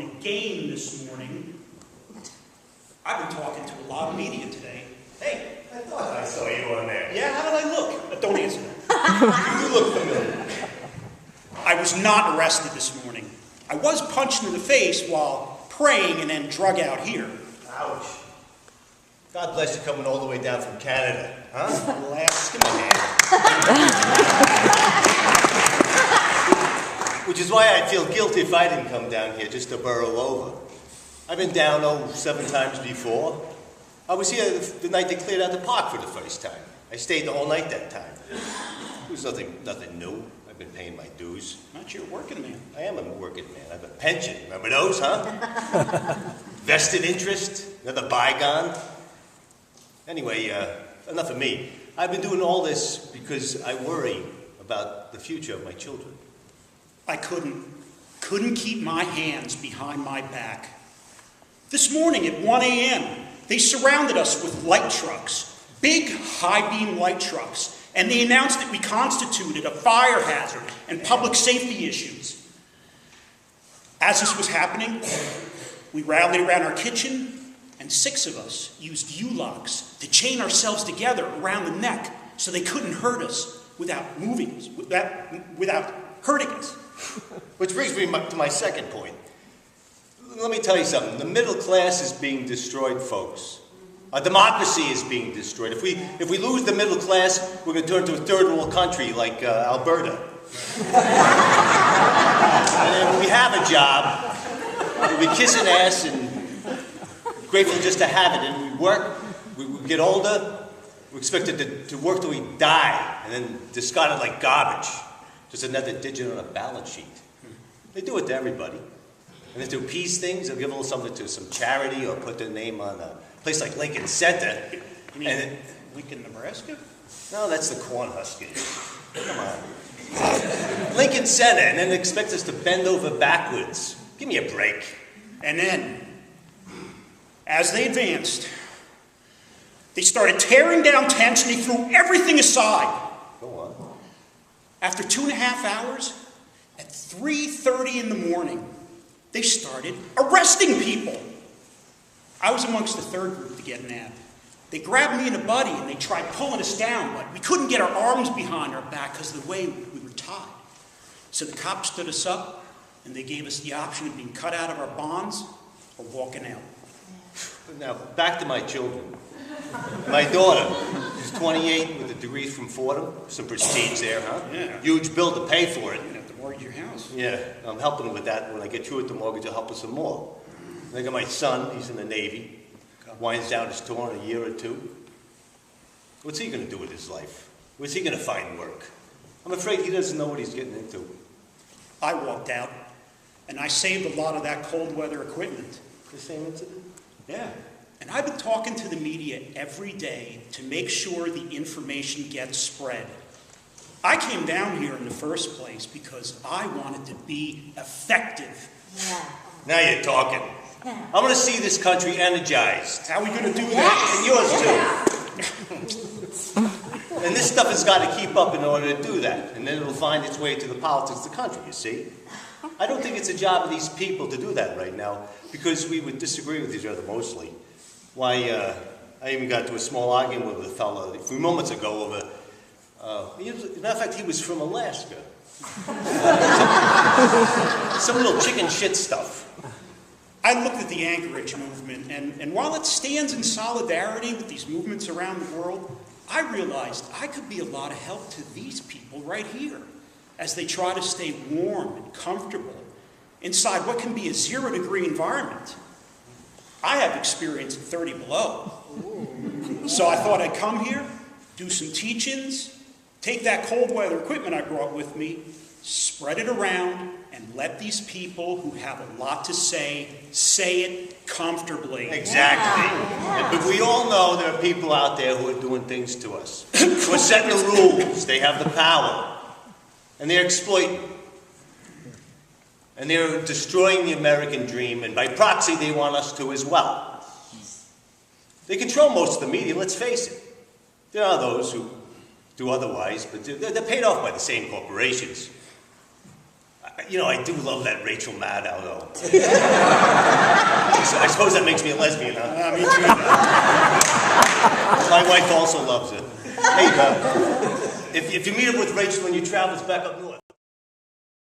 a game this morning. I've been talking to a lot of media today. Hey, I thought I saw you on there. Yeah, how did I look? Don't answer that. You look familiar. I was not arrested this morning. I was punched in the face while praying and then drug out here. Ouch. God bless you coming all the way down from Canada, huh? Last in my hand. Which is why I'd feel guilty if I didn't come down here just to burrow over. I've been down, 7 times before. I was here the night they cleared out the park for the first time. I stayed the whole night that time. It was nothing new. I've been paying my dues. Not you're a working man. I am a working man. I have a pension. Remember those, huh? Vested interest, another bygone. Anyway, enough of me. I've been doing all this because I worry about the future of my children. I couldn't keep my hands behind my back. This morning at 1 a.m., they surrounded us with light trucks, big high-beam light trucks, and they announced that we constituted a fire hazard and public safety issues. As this was happening, we rallied around our kitchen, and 6 of us used U-locks to chain ourselves together around the neck so they couldn't hurt us without moving us, without hurting us. Which brings me to my second point. Let me tell you something. The middle class is being destroyed, folks. Our democracy is being destroyed. If we lose the middle class, we're going to turn to a third world country like Alberta. And then when we have a job, we'll be kissing ass and grateful just to have it. And we work, we get older, we're expected to work till we die, and then discarded like garbage. Just another digit on a balance sheet. They do it to everybody. And if they appease things, they'll give a little something to some charity or put their name on a place like Lincoln Center. You mean Lincoln, Nebraska? No, that's the Cornhuskers. Come on. Lincoln Center, and then expect us to bend over backwards. Give me a break. And then, as they advanced, they started tearing down tents and they threw everything aside. Go on. After 2.5 hours, at 3:30 in the morning, they started arresting people. I was amongst the third group to get nabbed. They grabbed me and a buddy and they tried pulling us down, but we couldn't get our arms behind our back because of the way we were tied. So the cops stood us up and they gave us the option of being cut out of our bonds or walking out. Now, back to my children. My daughter, who's 28 with a degree from Fordham. Some prestige there, huh? Yeah. Huge bill to pay for it. You have to mortgage your house. Yeah, I'm helping with that. When I get through with the mortgage, I'll help with some more. I got my son, he's in the Navy. Winds down his tour in a year or 2. What's he going to do with his life? Where's he going to find work? I'm afraid he doesn't know what he's getting into. I walked out and I saved a lot of that cold weather equipment. The same incident? Yeah. And I've been talking to the media every day to make sure the information gets spread. I came down here in the first place because I wanted to be effective. Yeah. Now you're talking. I want to see this country energized. How are we going to do that? And yours too. And this stuff has got to keep up in order to do that. And then it'll find its way to the politics of the country, you see. I don't think it's a job of these people to do that right now because we would disagree with each other mostly. Why, I even got into a small argument with a fellow a few moments ago over, as a matter of fact, he was from Alaska. Some little chicken shit stuff. I looked at the Anchorage movement, and while it stands in solidarity with these movements around the world, I realized I could be a lot of help to these people right here as they try to stay warm and comfortable inside what can be a 0-degree environment. I have experience at 30 below. So I thought I'd come here, do some teach-ins, take that cold weather equipment I brought with me, spread it around, and let these people who have a lot to say it comfortably. Exactly. Yeah. But we all know there are people out there who are doing things to us. Who are setting the rules. They have the power. And they're exploiting. And they're destroying the American dream, and by proxy they want us to as well. They control most of the media, let's face it. There are those who do otherwise, but they're paid off by the same corporations. You know, I do love that Rachel Maddow, though. I suppose that makes me a lesbian, huh? Me too. My wife also loves it. Hey, if you meet up with Rachel when you travel back up north.